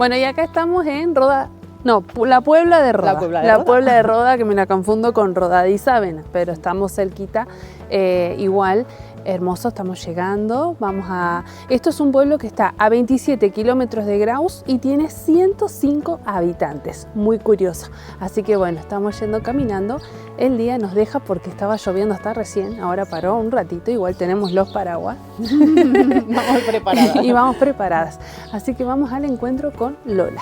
Bueno, y acá estamos en Roda, no, la Puebla de Roda. La Puebla de Roda, que me la confundo con Roda de Isabela, pero estamos cerquita, igual. Hermoso, estamos llegando. Esto es un pueblo que está a 27 kilómetros de Graus y tiene 105 habitantes. Muy curioso. Así que bueno, estamos yendo caminando. El día nos deja porque estaba lloviendo hasta recién. Ahora paró un ratito. Igual tenemos los paraguas. Vamos preparadas. Y vamos preparadas. Así que vamos al encuentro con Lola.